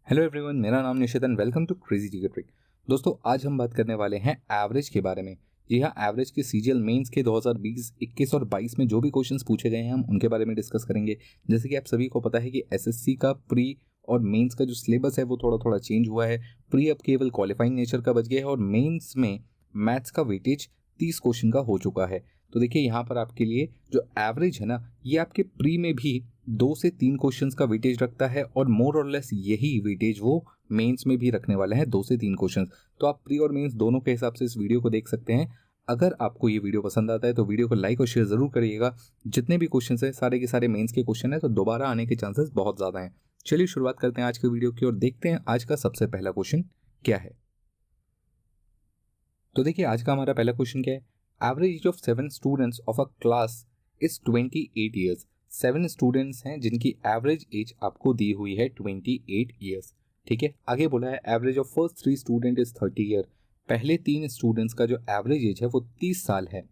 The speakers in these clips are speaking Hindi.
हेलो एवरीवन, मेरा नाम Nishit and welcome to crazy GK trick. दोस्तों, आज हम बात करने वाले हैं एवरेज के बारे में। जी हाँ, एवरेज के सीजीएल मेंस के 2020, 21 और 22 में जो भी क्वेश्चंस पूछे गए हैं हम उनके बारे में डिस्कस करेंगे। जैसे कि आप सभी को पता है कि एसएससी का प्री और मेंस का जो सिलेबस है वो थोड़ा थोड़ा चेंज हुआ है। प्री अब केवल क्वालिफाइंग नेचर का बच गया है और मेंस में मैथ्स का वेटेज 30 क्वेश्चन का हो चुका है। तो देखिए, यहाँ पर आपके लिए जो एवरेज है ना, ये आपके प्री में भी 2 से 3 क्वेश्चंस का वेटेज रखता है और मोर और लेस यही वेटेज वो मेंस में भी रखने वाले हैं, 2 से 3 क्वेश्चंस। तो आप प्री और मेंस दोनों के हिसाब से इस वीडियो को देख सकते हैं। अगर आपको ये वीडियो पसंद आता है तो वीडियो को लाइक और शेयर जरूर करिएगा। जितने भी क्वेश्चंस हैं सारे के सारे मेंस के क्वेश्चन हैं, तो दोबारा आने के चांसेस बहुत ज़्यादा हैं। चलिए शुरुआत करते हैं आज के वीडियो की और देखते हैं आज का सबसे पहला क्वेश्चन क्या है। तो देखिए, आज का हमारा पहला क्वेश्चन क्या है। Average age of 7 students of a class is 28 years. 7 students हैं जिनकी एवरेज एज आपको दी हुई है 28 ईयर्स। ठीक है, आगे बोला है average of first 3 student is 30 year. पहले 3 स्टूडेंट्स का जो एवरेज एज है वो 30 साल है।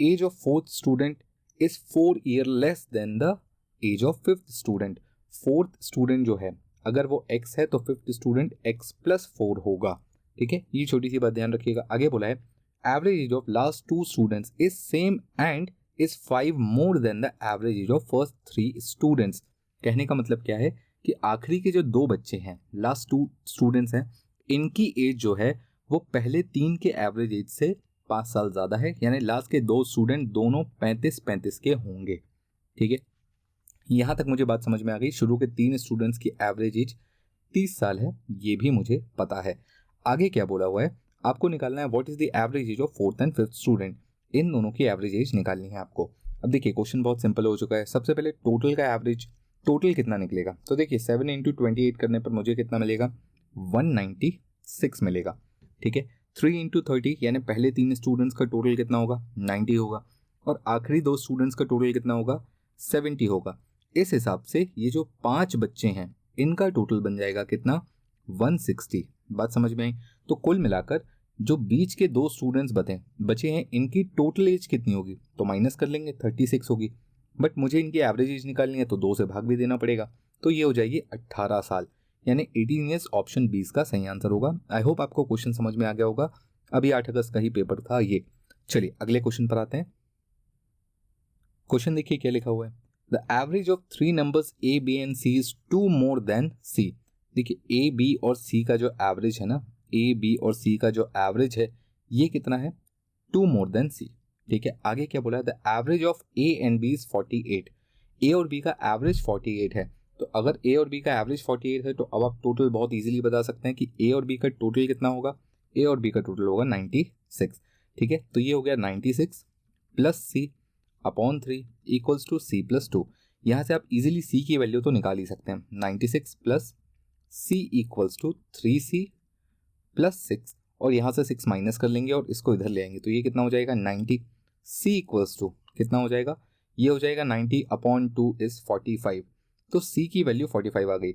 Age of fourth student is 4 year less than the age of fifth student. Fourth student जो है, अगर वो x है तो फिफ्थ स्टूडेंट x+4 होगा। ठीक है, ये छोटी सी बात ध्यान रखिएगा। आगे बोला है average age of last 2 students is same and is 5 more than the average age of first 3 students. कहने का मतलब क्या है कि आखिरी के जो 2 बच्चे हैं, लास्ट 2 स्टूडेंट्स हैं, इनकी एज जो है वो पहले 3 के एवरेज एज से 5 साल ज़्यादा है। यानी लास्ट के 2 स्टूडेंट दोनों 35-35 के होंगे। ठीक है, यहाँ तक मुझे बात समझ में आ गई। शुरू के 3 स्टूडेंट्स की एवरेज एज 30 साल है, ये भी मुझे पता है। आगे क्या बोला हुआ है, आपको निकालना है what is the average age of fourth and fifth student. इन दोनों की एवरेज एज निकालनी है आपको। अब देखिए, क्वेश्चन बहुत सिंपल हो चुका है। सबसे पहले टोटल का एवरेज, टोटल कितना निकलेगा। तो देखिए, 7 × 28 करने पर मुझे कितना मिलेगा, 196 मिलेगा। ठीक है, 3 × 30 यानी पहले 3 स्टूडेंट्स का टोटल कितना होगा, 90 होगा, और आखिरी 2 स्टूडेंट्स का टोटल कितना होगा, 70 होगा। इस हिसाब से ये जो 5 बच्चे हैं इनका टोटल बन जाएगा कितना, 160। बात समझ में आई। तो कुल मिलाकर जो बीच के 2 स्टूडेंट्स बचे हैं, इनकी टोटल एज कितनी होगी, तो माइनस कर लेंगे, 36 होगी। बट मुझे इनकी एवरेज एज निकालनी है तो 2 से भाग भी देना पड़ेगा, तो ये हो जाएगी 18 साल। यानी 18 ईयर्स ऑप्शन 20 का सही आंसर होगा। आई होप आपको क्वेश्चन समझ में आ गया होगा। अभी 8 अगस्त का ही पेपर था ये। चलिए अगले क्वेश्चन पर आते हैं। क्वेश्चन देखिए क्या लिखा हुआ है। The average of 3 numbers A B and C is 2 more than C. देखिए, ए बी और सी का जो एवरेज है ना, ए बी और सी का जो एवरेज है ये कितना है, 2 मोर देन सी। ठीक है, आगे क्या बोला है, the average of A and B is 48। A और बी का एवरेज 48 है। तो अगर ए और बी का एवरेज 48 है तो अब आप टोटल बहुत इजीली बता सकते हैं कि ए और बी का टोटल कितना होगा। ए और बी का टोटल होगा 96। ठीक है, तो ये हो गया 96 plus C upon 3 equals to C+2। यहाँ से आप इजीली C की वैल्यू तो निकाल ही सकते हैं। 96 plus C equals to 3C plus 6, और यहाँ से 6 माइनस कर लेंगे और इसको इधर ले आएंगे, तो ये कितना हो जाएगा, 90। C इक्वल्स टू कितना हो जाएगा, ये हो जाएगा 90 अपॉन 2 इज 45। तो C की वैल्यू 45 आ गई।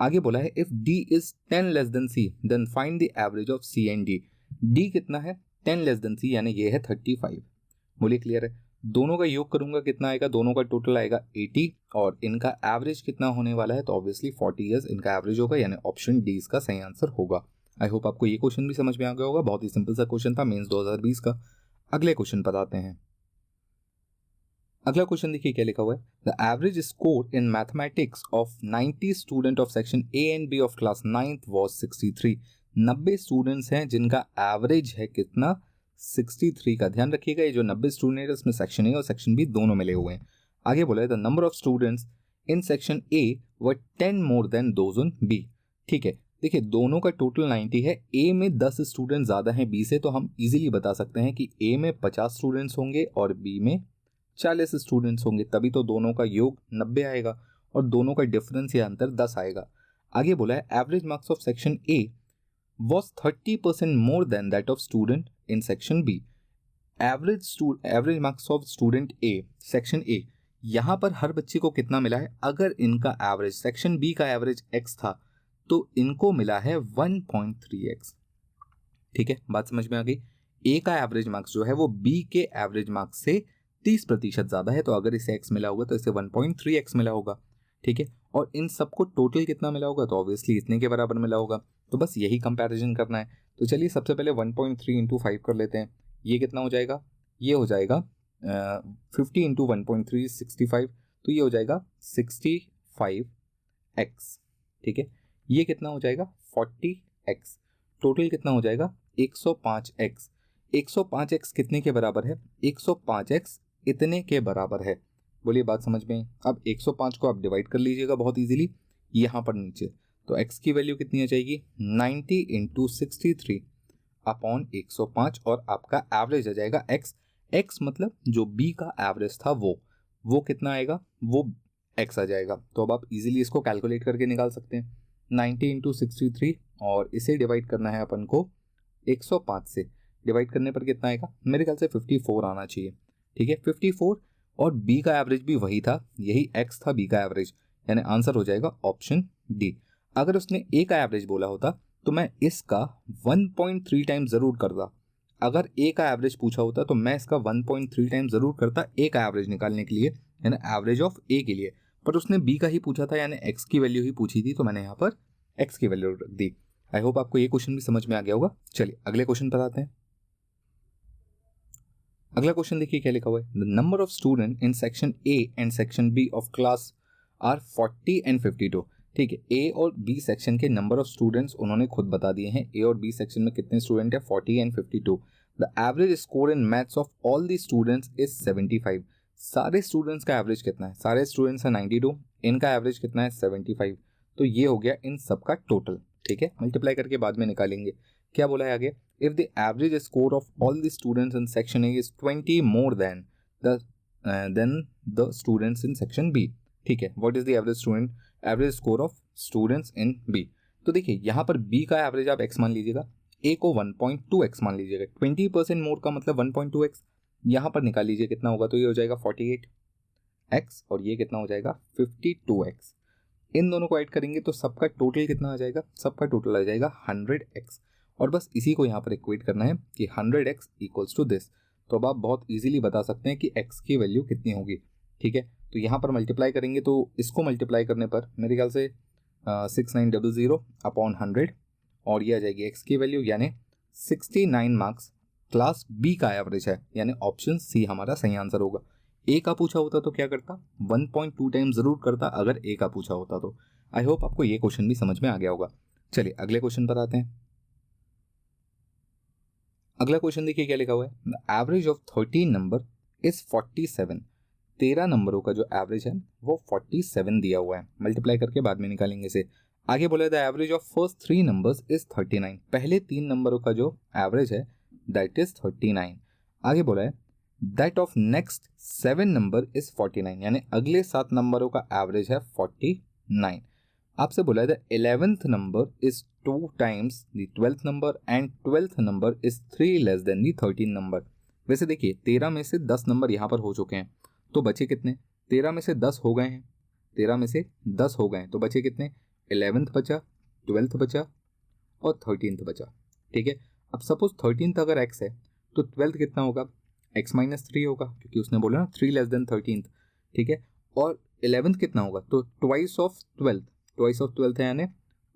आगे बोला है if D is 10 less than C then find the average of C and D। D कितना है, 10 लेस देन C, यानी ये है 35। बोलिए क्लियर है। दोनों का योग करूंगा कितना आएगा, दोनों का टोटल आएगा 80, और इनका एवरेज कितना होने वाला है, तो ऑब्वियसली 40 ईयर्स इनका एवरेज होगा, यानी ऑप्शन डी इसका सही आंसर होगा। आई होप आपको ये क्वेश्चन भी समझ में आ गया होगा। बहुत ही सिंपल सा क्वेश्चन था, मेंस 2020 का। अगले क्वेश्चन पर आते हैं। अगला क्वेश्चन देखिए क्या लिखा हुआ है। The average score in mathematics of 90 student of section A and B of class 9th was 63। 90 students हैं जिनका एवरेज है कितना, 63 का। ध्यान रखिएगा, ये जो 90 स्टूडेंट है इसमें सेक्शन ए और सेक्शन बी दोनों मिले हुए हैं। आगे बोला है the number of students in section A were 10 more than those in B. ठीक है, देखिए दोनों का टोटल 90 है। ए में 10 स्टूडेंट ज़्यादा हैं बी से, तो हम इजीली बता सकते हैं कि ए में 50 स्टूडेंट्स होंगे और बी में 40 स्टूडेंट्स होंगे, तभी तो दोनों का योग 90 आएगा और दोनों का डिफरेंस या अंतर 10 आएगा। आगे बोला है average marks of section A was 30% more than that of student in section B. Average marks of student A, section A, यहाँ पर हर बच्चे को कितना मिला है, अगर इनका एवरेज सेक्शन B का एवरेज x था तो इनको मिला है 1.3x। ठीक है, बात समझ में आ गई। A का एवरेज मार्क्स जो है वो B के एवरेज मार्क्स से 30% ज़्यादा है, तो अगर इसे x मिला होगा तो इसे 1.3x मिला होगा। ठीक है, और इन सबको टोटल कितना मिला होगा, तो ऑब्वियसली इतने के बराबर मिला होगा। तो बस यही कंपैरिजन करना है। तो चलिए सबसे पहले 1.3 इंटू 5 कर लेते हैं। ये कितना हो जाएगा, ये हो जाएगा 50 इंटू 1.3 65, तो ये हो जाएगा 65x। ठीक है, ये कितना हो जाएगा 40x। टोटल कितना हो जाएगा 105x। 105x कितने के बराबर है, 105x इतने के बराबर है। बोलिए बात समझ में। अब 105 को आप डिवाइड कर लीजिएगा बहुत इजीली यहाँ पर नीचे। तो x की वैल्यू कितनी आ जाएगी 90 इंटू 63 अपॉन 105 और आपका एवरेज आ जाएगा x। x मतलब जो b का एवरेज था वो कितना आएगा, वो x आ जाएगा। तो अब आप इजीली इसको कैलकुलेट करके निकाल सकते हैं। 90 इंटू 63 और इसे डिवाइड करना है अपन को 105 से। डिवाइड करने पर कितना आएगा, मेरे ख्याल से 54 आना चाहिए। ठीक है, 54 और b का एवरेज भी वही था, यही x था b का एवरेज, यानी आंसर हो जाएगा ऑप्शन डी। अगर उसने a का एवरेज बोला होता तो मैं इसका 1.3 टाइम ज़रूर करता। अगर a का एवरेज पूछा होता तो मैं इसका 1.3 टाइम ज़रूर करता a का एवरेज निकालने के लिए, यानी एवरेज ऑफ a के लिए। पर उसने b का ही पूछा था, यानी x की वैल्यू ही पूछी थी, तो मैंने यहाँ पर x की वैल्यू रख दी। आई होप आपको ये क्वेश्चन भी समझ में आ गया होगा। चलिए अगले क्वेश्चन पर आते हैं। अगला क्वेश्चन देखिए क्या लिखा हुआ है। The number of student in section A and section B of class are 40 and 52। ठीक है, ए और बी सेक्शन के नंबर ऑफ स्टूडेंट्स उन्होंने खुद बता दिए हैं। ए और बी सेक्शन में कितने स्टूडेंट है, 40 and 52। The average score in maths of all the students is 75। सारे स्टूडेंट्स का एवरेज कितना है, सारे स्टूडेंट्स है 92, इनका एवरेज कितना है 75। तो ये हो गया इन सब का टोटल। ठीक है, मल्टीप्लाई करके बाद में निकालेंगे। क्या बोला है आगे, if the average score of all the students in section A is 20 more than the students in section B। ठीक है, what is the average score of students in B। तो देखिए यहाँ पर B का एवरेज आप x मान लीजिएगा, A को 1.2x मान लीजिएगा। 20% मोर का मतलब 1.2x। यहाँ पर निकाल लीजिए कितना होगा, तो ये हो जाएगा 48x और ये कितना हो जाएगा 52x। इन दोनों को ऐड करेंगे तो सबका टोटल कितना आ जाएगा, सबका टोटल आ जाएगा 100x। और बस इसी को यहाँ पर इक्वेट करना है कि 100x इक्वल्स टू दिस। तो अब आप बहुत इजीली बता सकते हैं कि x की वैल्यू कितनी होगी। ठीक है, तो यहाँ पर मल्टीप्लाई करेंगे तो इसको मल्टीप्लाई करने पर मेरे ख्याल से 6900 अपॉन 100 और ये आ जाएगी x की वैल्यू, यानी 69 मार्क्स क्लास B का एवरेज है, यानी ऑप्शन सी हमारा सही आंसर होगा। A का पूछा होता तो क्या करता, 1.2 टाइम ज़रूर करता अगर A का पूछा होता तो। आई होप आपको ये क्वेश्चन भी समझ में आ गया होगा। चलिए अगले क्वेश्चन पर आते हैं। अगला क्वेश्चन देखिए क्या लिखा हुआ है। The average of 13 number is 47। 13 नंबरों का जो एवरेज है वो 47 दिया हुआ है। मल्टीप्लाई करके बाद में निकालेंगे इसे। आगे बोला the average of first 3 numbers is 39। पहले 3 नंबरों का जो एवरेज है दैट इज 39। आगे बोला है that of next 7 number is 49, यानी अगले 7 नंबरों का एवरेज है 49। आपसे बोला है the 11th number is 2 times the 12th number and 12th number is 3 less than the 13 number. वैसे देखिए 13 में से 10 नंबर यहाँ पर हो चुके हैं, तो बचे कितने, 13 में से 10 हो गए हैं, 13 में से 10 हो गए हैं, तो बचे कितने, 11th बचा, 12th बचा और 13th बचा। ठीक है, अब सपोज 13th अगर x है तो 12th कितना होगा, x माइनस 3 होगा, क्योंकि उसने बोला ना 3 लेस देन 13th। ठीक है, और 11th कितना होगा, तो ट्वाइस ऑफ 12th है, यानी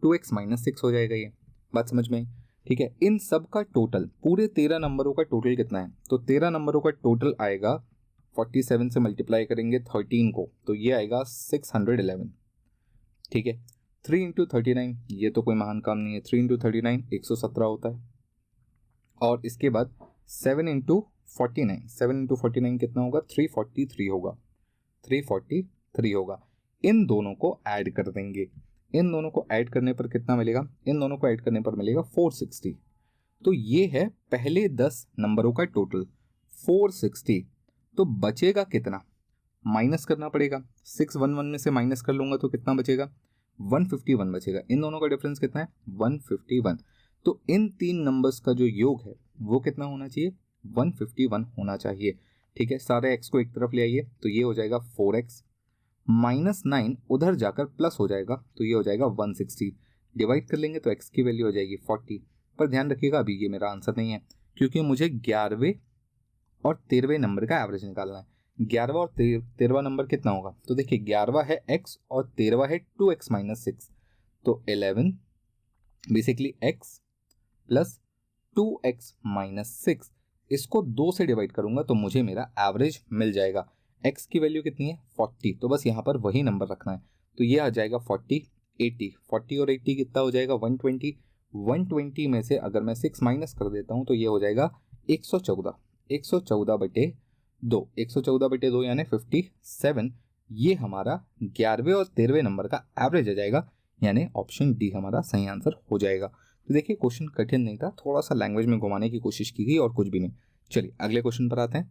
2x माइनस 6 हो जाएगा। ये बात समझ में आई। ठीक है, इन सब का टोटल, पूरे 13 नंबरों का टोटल कितना है, तो 13 नंबरों का टोटल आएगा 47 से मल्टीप्लाई करेंगे 13 को, तो ये आएगा 611। ठीक है, 3 इंटू 39, ये तो कोई महान काम नहीं है। 3 इंटू 39 117 होता है। और इसके बाद 7 इंटू 49 कितना होगा, 343 होगा, 343 होगा। इन दोनों को ऐड कर देंगे। इन दोनों को ऐड करने पर कितना मिलेगा, इन दोनों को ऐड करने पर मिलेगा 460। तो ये है पहले 10 नंबरों का टोटल 460। तो बचेगा कितना, माइनस करना पड़ेगा। 611 में से माइनस कर लूंगा तो कितना बचेगा, 151 बचेगा। इन दोनों का डिफरेंस कितना है, 151। तो इन 3 नंबर्स का जो योग है वो कितना होना चाहिए, 151 होना चाहिए। ठीक है, सारे x को एक तरफ ले आइए, तो ये हो जाएगा 4x माइनस 9 उधर जाकर प्लस हो जाएगा, तो ये हो जाएगा 160। डिवाइड कर लेंगे तो x की वैल्यू हो जाएगी 40। पर ध्यान रखिएगा अभी ये मेरा आंसर नहीं है, क्योंकि मुझे 11वें और 13वें नंबर का एवरेज निकालना है। 11वां और 13वां नंबर कितना होगा? तो देखिए 11वां है x और 13वां है 2x माइनस 6, तो 11 basically x plus 2x minus 6, इसको 2 से डिवाइड करूंगा तो मुझे मेरा एवरेज मिल जाएगा। x की वैल्यू कितनी है? 40, तो बस यहाँ पर वही नंबर रखना है। तो ये आ जाएगा 40, 80, 40 और 80 कितना हो जाएगा? 120। 120 में से अगर मैं 6 माइनस कर देता हूँ तो ये हो जाएगा 114। 114 बटे 2, 114 बटे 2 यानी 57। ये हमारा 11वें और 13वें नंबर का एवरेज आ जाएगा, यानी ऑप्शन डी हमारा सही आंसर हो जाएगा। तो देखिए क्वेश्चन कठिन नहीं था, थोड़ा सा लैंग्वेज में घुमाने की कोशिश की गई और कुछ भी नहीं। चलिए अगले क्वेश्चन पर आते हैं।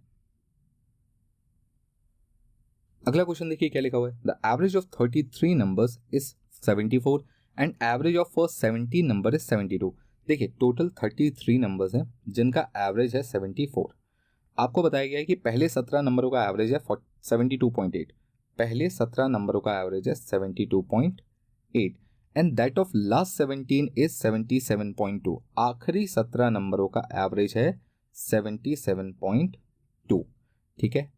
अगला क्वेश्चन देखिए क्या लिखा हुआ है। The average of 33 numbers is 74 and average of first 17 number is 72। देखिए टोटल 33 नंबर्स हैं जिनका एवरेज है 74। आपको बताया गया है कि पहले 17 नंबरों का एवरेज है 72.8, पहले 17 नंबरों का एवरेज है 72.8 and that of last 17 is 77.2। आखिरी 17 नंबरों का एवरेज है 77.2। ठीक है,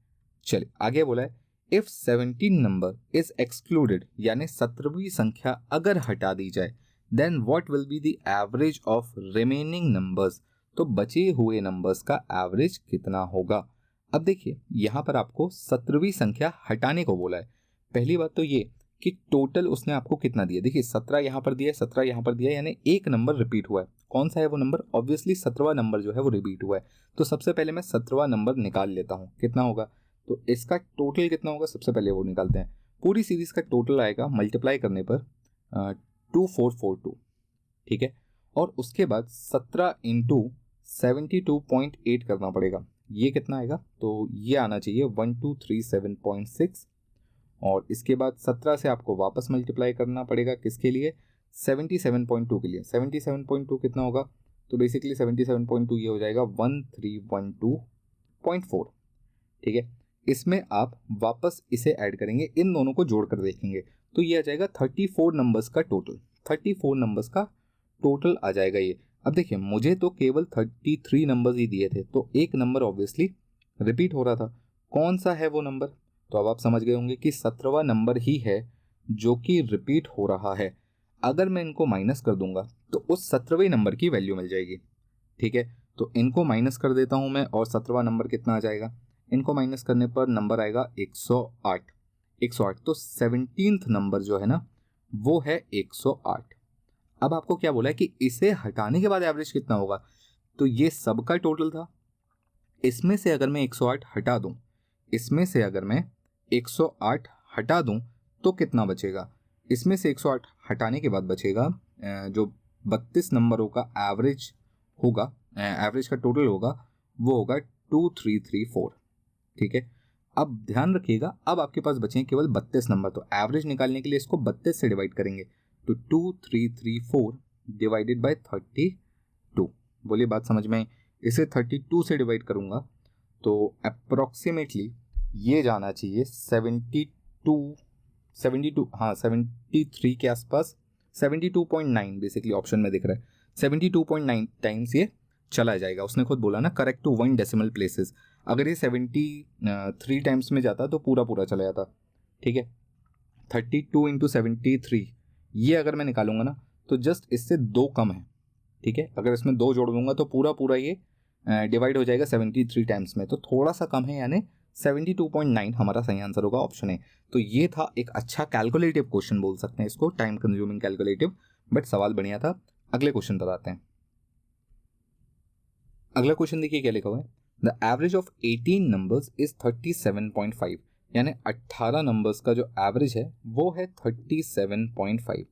चलिए आगे बोला है इफ 17 नंबर इज एक्सक्लूडेड, यानी 17वीं संख्या अगर हटा दी जाए, then what will be the average of remaining numbers. तो बचे हुए नंबर्स का एवरेज कितना होगा? अब देखिए यहां पर आपको 17वीं संख्या हटाने को बोला है। पहली बात तो ये कि टोटल उसने आपको कितना दिया। देखिए 17 यहां पर दिया है, 17 यहां पर दिया है, यानी एक नंबर रिपीट हुआ है। कौन सा है वो नंबर? ऑब्वियसली 17वां नंबर जो है वो रिपीट हुआ है। तो सबसे पहले मैं 17वां नंबर निकाल लेता हूं, कितना होगा? तो इसका टोटल कितना होगा सबसे पहले वो निकालते हैं। पूरी सीरीज का टोटल आएगा मल्टीप्लाई करने पर 2442। ठीक है, और उसके बाद 17 इंटू 72.8 करना पड़ेगा। ये कितना आएगा? तो ये आना चाहिए 1237.6, और इसके बाद 17 से आपको वापस मल्टीप्लाई करना पड़ेगा किसके लिए? 77.2 के लिए। 77.2 कितना होगा? तो बेसिकली 77.2 ये हो जाएगा 1312.4। ठीक है, इसमें आप वापस इसे ऐड करेंगे, इन दोनों को जोड़कर देखेंगे तो ये आ जाएगा 34 नंबर्स का टोटल। 34 नंबर्स का टोटल आ जाएगा ये। अब देखिए मुझे तो केवल 33 नंबर्स ही दिए थे, तो एक नंबर ऑब्वियसली रिपीट हो रहा था। कौन सा है वो नंबर? तो अब आप समझ गए होंगे कि 17वां नंबर ही है जो कि रिपीट हो रहा है। अगर मैं इनको माइनस कर दूंगा तो उस 17वें नंबर की वैल्यू मिल जाएगी। ठीक है, तो इनको माइनस कर देता हूं मैं, और 17वां नंबर कितना आ जाएगा? इनको माइनस करने पर नंबर आएगा 108। 108, तो 17th नंबर जो है ना वो है 108। अब आपको क्या बोला है कि इसे हटाने के बाद एवरेज कितना होगा? तो ये सबका टोटल था, इसमें से अगर मैं 108 हटा दूं, इसमें से अगर मैं 108 हटा दूं तो कितना बचेगा? इसमें से 108 हटाने के बाद बचेगा जो 32 नंबरों का एवरेज होगा, एवरेज का टोटल होगा वो होगा 2334। ठीक है, अब ध्यान रखिएगा अब आपके पास बचे हैं केवल 32 नंबर, तो एवरेज निकालने के लिए इसको 32 से डिवाइड करेंगे, तो 2334 डिवाइडेड बाय 32। बोलिए बात समझ में आई? इसे 32 से डिवाइड करूंगा तो अप्रोक्सीमेटली ये जाना चाहिए 72 हाँ 73 के आसपास, 72.9 बेसिकली ऑप्शन में दिख रहा है। 72.9 टाइम्स ये चला जाएगा। उसने खुद बोला ना करेक्ट टू 1 डेसिमल प्लेसेस। अगर ये 73 टाइम्स में जाता तो पूरा पूरा चला जाता। ठीक है, 32 इंटू 73 ये अगर मैं निकालूंगा ना तो जस्ट इससे 2 कम है। ठीक है, अगर इसमें 2 जोड़ दूंगा तो पूरा पूरा ये डिवाइड हो जाएगा 73 टाइम्स में, तो थोड़ा सा कम है, यानी 72.9 हमारा सही आंसर होगा, ऑप्शन है। तो ये था एक अच्छा कैलकुलेटिव क्वेश्चन बोल सकते हैं इसको, टाइम कंज्यूमिंग कैलकुलेटिव, बट सवाल बढ़िया था। अगले क्वेश्चन पर आते हैं। अगला क्वेश्चन देखिए क्या लिखा हुआ है। The average of 18 numbers is 37.5, यानी 18 नंबर्स का जो एवरेज है वो है 37.5।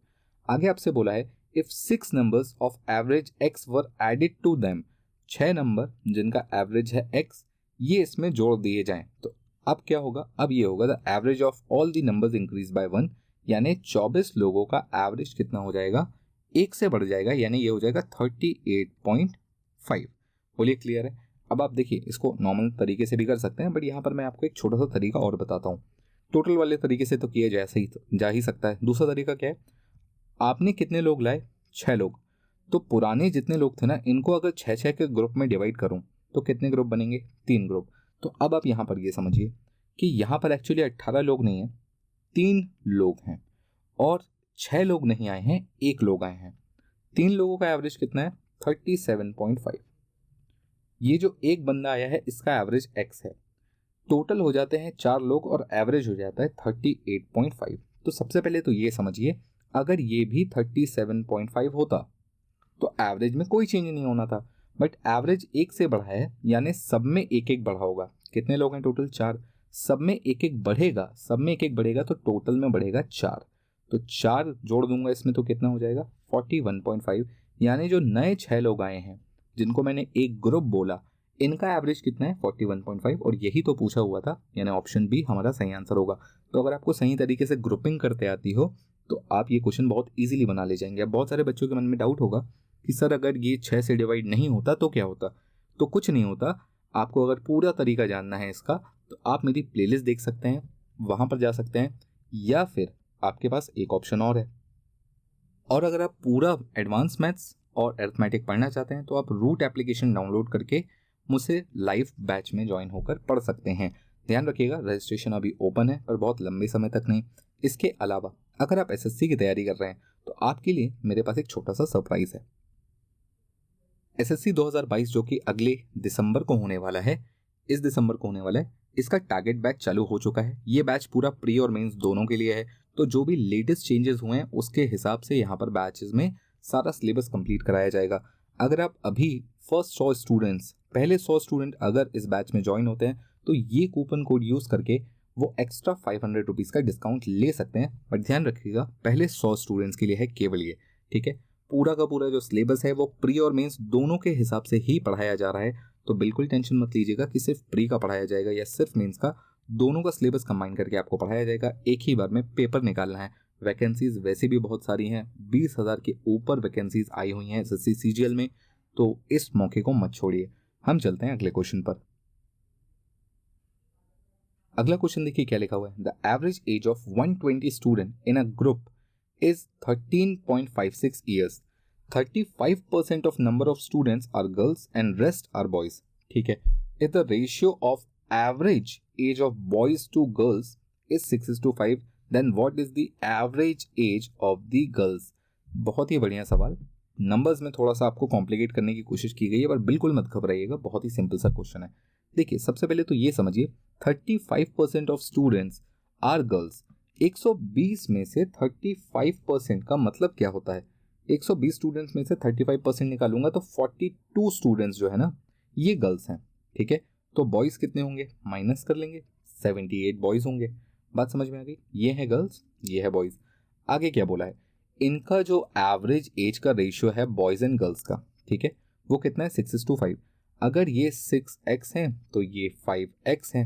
आगे आपसे बोला है if 6 numbers of average x were added to them, 6 number जिनका एवरेज है x ये इसमें जोड़ दिए जाएं, तो अब क्या होगा? अब ये होगा the average of all the numbers increase by 1, यानी 24 लोगों का एवरेज कितना हो जाएगा? 1 से बढ़ जाएगा, यानी ये हो जाएगा 38.5। बोलिए क्लियर है? अब आप देखिए इसको नॉर्मल तरीके से भी कर सकते हैं, बट यहाँ पर मैं आपको एक छोटा सा तरीका और बताता हूँ। टोटल वाले तरीके से तो किया जा ही सकता है। दूसरा तरीका क्या है? आपने कितने लोग लाए? 6 लोग। तो पुराने जितने लोग थे ना इनको अगर 6-6 के ग्रुप में डिवाइड करूं तो कितने ग्रुप बनेंगे? 3 ग्रुप। तो अब आप यहाँ पर ये समझिए कि यहाँ पर एक्चुअली 18 लोग नहीं हैं, 3 लोग हैं और 6 लोग नहीं आए हैं, 1 लोग आए हैं। 3 लोगों का एवरेज कितना है? 37.5। ये जो एक बंदा आया है इसका एवरेज x है। टोटल हो जाते हैं 4 लोग और एवरेज हो जाता है 38.5। तो सबसे पहले तो ये समझिए, अगर ये भी 37.5 होता तो एवरेज में कोई चेंज नहीं होना था, बट एवरेज 1 से बढ़ा है, यानी सब में एक एक बढ़ा होगा। कितने लोग हैं टोटल? 4। सब में एक एक बढ़ेगा, सब में एक एक बढ़ेगा तो टोटल में बढ़ेगा 4। तो 4 जोड़ दूंगा इसमें तो कितना हो जाएगा? 41.5। यानी जो नए 6 लोग आए हैं जिनको मैंने एक ग्रुप बोला, इनका एवरेज कितना है? 41.5। और यही तो पूछा हुआ था, यानी ऑप्शन बी हमारा सही आंसर होगा। तो अगर आपको सही तरीके से ग्रुपिंग करते आती हो तो आप ये क्वेश्चन बहुत इजीली बना ले जाएंगे। अब बहुत सारे बच्चों के मन में डाउट होगा कि सर अगर ये 6 से डिवाइड नहीं होता तो क्या होता? तो कुछ नहीं होता। आपको अगर पूरा तरीका जानना है इसका तो आप मेरी प्लेलिस्ट देख सकते हैं, वहाँ पर जा सकते हैं, या फिर आपके पास एक ऑप्शन और है। और अगर आप पूरा एडवांस मैथ्स और अरिथमेटिक पढ़ना चाहते हैं तो आप रूट एप्लीकेशन डाउनलोड करके मुझसे लाइव बैच में ज्वाइन होकर पढ़ सकते हैं। ध्यान रखिएगा, रजिस्ट्रेशन अभी ओपन है पर बहुत लंबे समय तक नहीं। इसके अलावा अगर आप एसएससी की तैयारी कर रहे हैं तो आपके लिए मेरे पास एक छोटा सा सरप्राइज है। एसएससी 2022 जो कि अगले दिसंबर को होने वाला है, इस दिसंबर को होने वाला है, इसका टारगेट बैच चालू हो चुका है। ये बैच पूरा प्री और मेंस दोनों के लिए है। तो जो भी लेटेस्ट चेंजेस हुए हैं उसके हिसाब से यहाँ पर बैचेस में सारा सिलेबस कंप्लीट कराया जाएगा। अगर आप अभी फर्स्ट 100 स्टूडेंट्स, पहले 100 स्टूडेंट अगर इस बैच में ज्वाइन होते हैं तो ये कूपन कोड यूज़ करके वो एक्स्ट्रा 500 रुपीज़ का डिस्काउंट ले सकते हैं। बट ध्यान रखिएगा, पहले 100 स्टूडेंट्स के लिए है केवल ये, ठीक है। पूरा का पूरा जो सिलेबस है वो प्री और मेंस दोनों के हिसाब से ही पढ़ाया जा रहा है। तो बिल्कुल टेंशन मत लीजिएगा कि सिर्फ प्री का पढ़ाया जाएगा या सिर्फ मेंस का। दोनों का सिलेबस कंबाइन करके आपको पढ़ाया जाएगा। एक ही बार में पेपर निकालना है। वैकेंसीज वैसे भी बहुत सारी हैं, 20,000 के ऊपर वैकेंसीज आई हुई हैं एसएससी सीजीएल में। तो इस मौके को मत छोड़िए। हम चलते हैं अगले क्वेश्चन पर। अगला क्वेश्चन देखिए क्या लिखा हुआ है। The average age of 120 student in a group is 13.56 years. 35% of number of students are girls and rest are boys. ठीक है। If the ratio of average age of boys to girls is 6:5, then what is the average age of the girls? बहुत ही बढ़िया सवाल। नंबर्स में थोड़ा सा आपको कॉम्प्लिकेट करने की कोशिश की गई है, पर बिल्कुल मत घबराइएगा, बहुत ही सिंपल सा क्वेश्चन है। देखिए सबसे पहले तो ये समझिए, 35% ऑफ स्टूडेंट्स आर गर्ल्स। 120 में से 35% का मतलब क्या होता है? 120 स्टूडेंट्स में से 35% निकालूंगा तो 42 स्टूडेंट्स जो है ना ये गर्ल्स हैं, ठीक है। तो बॉयज़ कितने होंगे? माइनस कर लेंगे, 78 बॉयज़ होंगे। बात समझ में आ गई? ये है गर्ल्स, ये है बॉयज़। आगे क्या बोला है? इनका जो एवरेज एज का रेशियो है बॉयज़ एंड गर्ल्स का, ठीक है, वो कितना है? 6:5। अगर ये 6x है तो ये 5x है,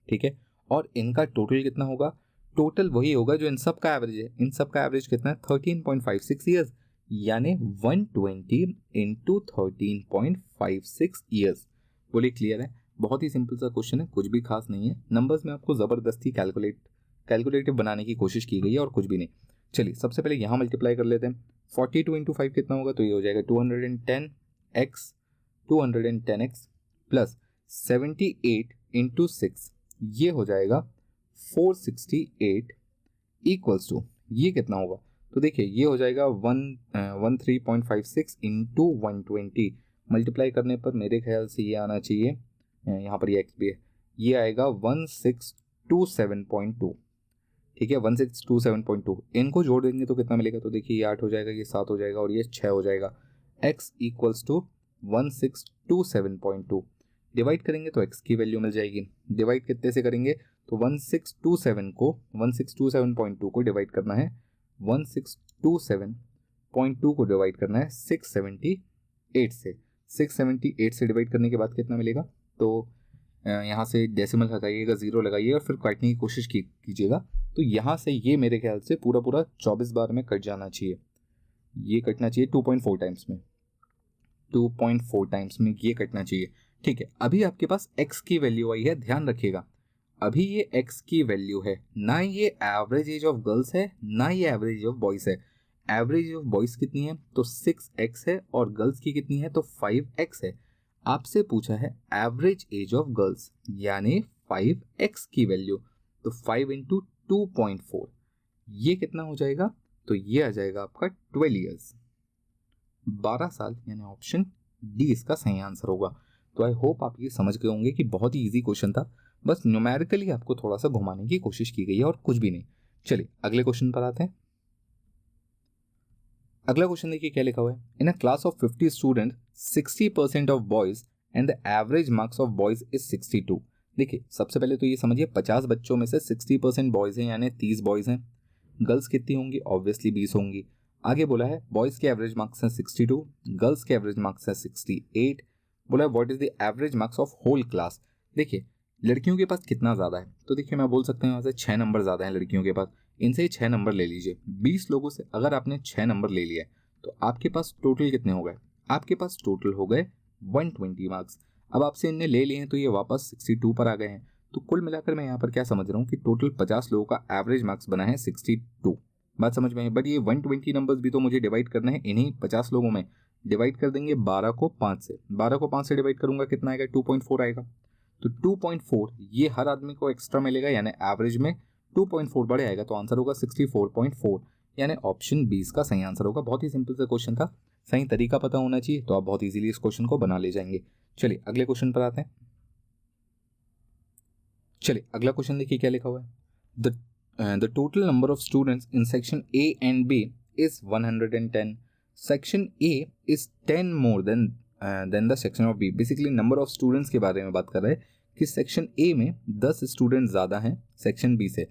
ठीक है। और इनका टोटल कितना होगा? टोटल वही होगा जो इन सब का एवरेज है। इन सब का एवरेज कितना है? 13.56 ईयर्स, यानी 120 इंटू 13.56 ईयर्स। बोलिए क्लियर है? बहुत ही सिंपल सा क्वेश्चन है, कुछ भी खास नहीं है। नंबर्स में आपको ज़बरदस्ती कैलकुलेटिव बनाने की कोशिश की गई है और कुछ भी नहीं। चलिए सबसे पहले यहाँ मल्टीप्लाई कर लेते हैं। 42 इंटू 5 कितना होगा? तो ये हो जाएगा 210x प्लस 78 इंटू 6, ये हो जाएगा 468 इक्वल्स टू, ये कितना होगा? तो देखिए ये हो जाएगा 13.56 इंटू 120। मल्टीप्लाई करने पर मेरे ख्याल से ये आना चाहिए, यहाँ पर ये एक्स भी है, ये आएगा 1627.2, ठीक है। 1627.2 इनको जोड़ देंगे तो कितना मिलेगा? तो देखिए ये 8 हो जाएगा, ये 7 हो जाएगा और ये 6 हो जाएगा। x equals to 1627.2। डिवाइड करेंगे तो x की वैल्यू मिल जाएगी। डिवाइड कितने से करेंगे? तो 1627.2 को डिवाइड करना है, 1627.2 को डिवाइड करना है 678 से। 678 से डिवाइड करने के बाद कितना मिलेगा? तो यहाँ से डेसिमल हटाइएगा, ज़ीरो लगाइए और फिर काटने की कोशिश कीजिएगा। तो यहाँ से ये मेरे ख्याल से पूरा 24 बार में कट जाना चाहिए। ये कटना चाहिए 2.4 टाइम्स में, 2.4 टाइम्स में ये कटना चाहिए, ठीक है। अभी आपके पास x की वैल्यू आई है, ध्यान रखिएगा। अभी ये x की वैल्यू है, ना ये एवरेज एज ऑफ गर्ल्स है ना ये एवरेज ऑफ बॉयज़ है। एवरेज ऑफ बॉयज़ कितनी है? तो 6x है और गर्ल्स की कितनी है? तो 5x है। आपसे पूछा है एवरेज एज ऑफ गर्ल्स, यानी 5x की वैल्यू, तो 5 इंटू 2.4 ये कितना हो जाएगा, तो ये आ जाएगा आपका 12 ईयर्स, 12 साल, यानी ऑप्शन डी इसका सही आंसर होगा। तो आई होप आप ये समझ गए होंगे कि बहुत ही इजी क्वेश्चन था, बस न्यूमेरिकली आपको थोड़ा सा घुमाने की कोशिश की गई है और कुछ भी नहीं। चलिए अगले क्वेश्चन पर आते हैं। अगला क्वेश्चन देखिए क्या लिखा हुआ है। In a class of 50 student 60% of boys and the average marks of boys is 62। देखिए सबसे पहले तो ये समझिए 50 बच्चों में से 60% बॉयज हैं, यानी 30 बॉयज हैं। गर्ल्स कितनी होंगी, ऑब्वियसली 20 होंगी। आगे बोला है बॉयज के एवरेज मार्क्स हैं 62, गर्ल्स के एवरेज मार्क्स हैं 68। बोला है what is the average marks of whole class. देखिए लड़कियों के पास कितना ज़्यादा है, तो देखिए मैं बोल सकता हूँ यहाँ से 6 नंबर ज़्यादा हैं लड़कियों के पास, इनसे ही 6 नंबर ले लीजिए। 20 लोगों से अगर आपने 6 नंबर ले लिया तो आपके पास टोटल कितने हो गए, आपके पास टोटल हो गए 120 मार्क्स। अब आपसे इनने ले लिए हैं तो ये वापस 62 पर आ गए हैं। तो कुल मिलाकर मैं यहाँ पर क्या समझ रहा हूँ कि टोटल 50 लोगों का एवरेज मार्क्स बना है 62। बात समझ में है। बट ये 120 नंबर्स भी तो मुझे डिवाइड करना है इन्हीं 50 लोगों में। डिवाइड कर देंगे 12 को 5 से, 12 को 5 से डिवाइड करूंगा कितना आएगा, 2.4 आएगा। तो 2.4 ये हर आदमी को एक्स्ट्रा मिलेगा, यानी एवरेज में 2.4 बढ़े आएगा, तो आंसर होगा 64.4, यानी ऑप्शन 20 का सही आंसर होगा। बहुत ही सिंपल सा क्वेश्चन था, सही तरीका पता होना चाहिए तो आप बहुत इजीली इस क्वेश्चन को बना ले जाएंगे। चलिए अगले क्वेश्चन पर आते हैं। चलिए अगला क्वेश्चन देखिए क्या लिखा हुआ है। The total number of students in section A and B is 110। Section A is 10 more than the section of B. Basically number of students के बारे में बात कर रहे हैं कि सेक्शन ए में 10 स्टूडेंट ज़्यादा हैं सेक्शन बी से।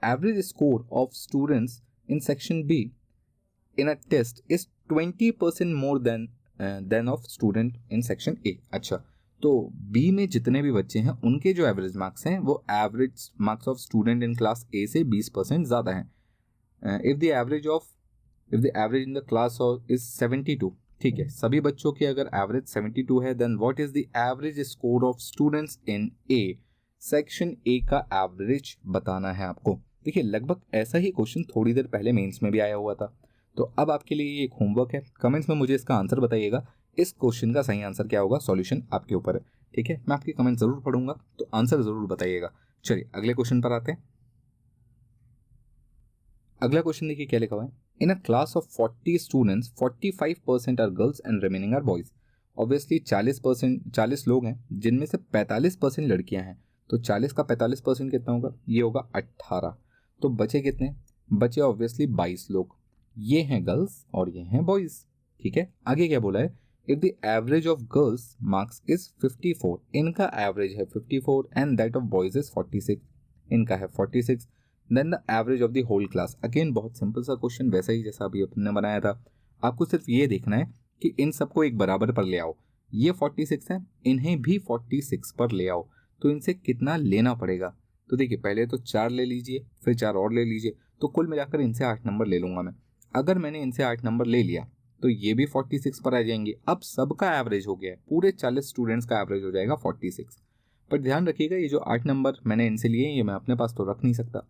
Average score of students in section B in a test is 20% more than of student in section A. अच्छा, तो बी में जितने भी बच्चे हैं उनके जो एवरेज मार्क्स हैं वो average marks of student in class ए से 20% ज़्यादा हैं। If the average in the class is 72, ठीक है, सभी बच्चों के अगर एवरेज 72 है, then what is the average score of students in A. Section A का एवरेज बताना है आपको। देखिए लगभग ऐसा ही क्वेश्चन थोड़ी देर पहले मेंस में भी आया हुआ था। तो अब आपके लिए ये एक होमवर्क है, कमेंट्स में मुझे इसका आंसर बताइएगा। इस क्वेश्चन का सही आंसर क्या होगा, सॉल्यूशन आपके ऊपर है, ठीक है। मैं आपके कमेंट जरूर पढ़ूंगा, तो आंसर जरूर बताइएगा। चलिए अगले क्वेश्चन पर आते हैं। अगला क्वेश्चन देखिए क्या लिखा हुआ है। In a class of 40 students 45% are girls and remaining are boys. Obviously 40 लोग हैं जिनमें से 45% लड़कियां हैं, तो 40 का 45% कितना होगा, ये होगा 18। तो बचे कितने, बचे ऑब्वियसली 22 लोग, ये हैं गर्ल्स और ये हैं बॉयज, ठीक है। आगे क्या बोला है, if the average of girls marks is 54, इनका एवरेज है 54 and that of boys is 46, इनका है 46, then the average of the whole class. Again बहुत सिंपल सा क्वेश्चन, वैसा ही जैसा अभी अपने बनाया था। आपको सिर्फ ये देखना है कि इन सबको एक बराबर पर ले आओ। ये 46 है, इन्हें भी 46 पर ले आओ, तो इनसे कितना लेना पड़ेगा। तो देखिए पहले तो 4 ले लीजिए, फिर 4 और ले लीजिए, तो कुल मिलाकर इनसे 8 नंबर ले लूँगा मैं। अगर मैंने इनसे 8 नंबर ले लिया तो ये भी 46 पर आ जाएंगे। अब सबका एवरेज हो गया है, पूरे 40 स्टूडेंट्स का एवरेज हो जाएगा 46। पर ध्यान रखिएगा ये जो 8 नंबर मैंने इनसे लिए ये मैं अपने पास तो रख नहीं सकता।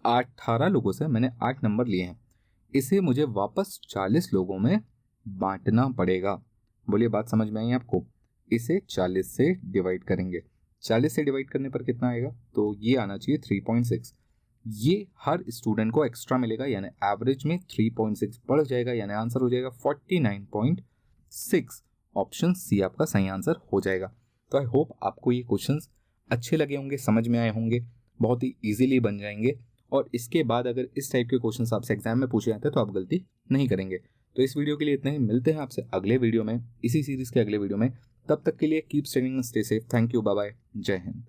18 लोगों से मैंने 8 नंबर लिए हैं, इसे मुझे वापस 40 लोगों में बांटना पड़ेगा। बोलिए बात समझ में आई आपको। इसे 40 से डिवाइड करेंगे, 40 से डिवाइड करने पर कितना आएगा, तो ये आना चाहिए 3.6। ये हर स्टूडेंट को एक्स्ट्रा मिलेगा, यानी एवरेज में 3.6 बढ़ जाएगा, यानी आंसर हो जाएगा 49.6। ऑप्शन सी आपका सही आंसर हो जाएगा। तो आई होप आपको ये क्वेश्चंस अच्छे लगे होंगे, समझ में आए होंगे, बहुत ही इजीली बन जाएंगे। और इसके बाद अगर इस टाइप के क्वेश्चंस आपसे एग्जाम में पूछे जाते हैं तो आप गलती नहीं करेंगे। तो इस वीडियो के लिए इतना ही, मिलते हैं आपसे अगले वीडियो में, इसी सीरीज के अगले वीडियो में। तब तक के लिए keep studying, stay safe, thank you, bye bye, जय हिंद।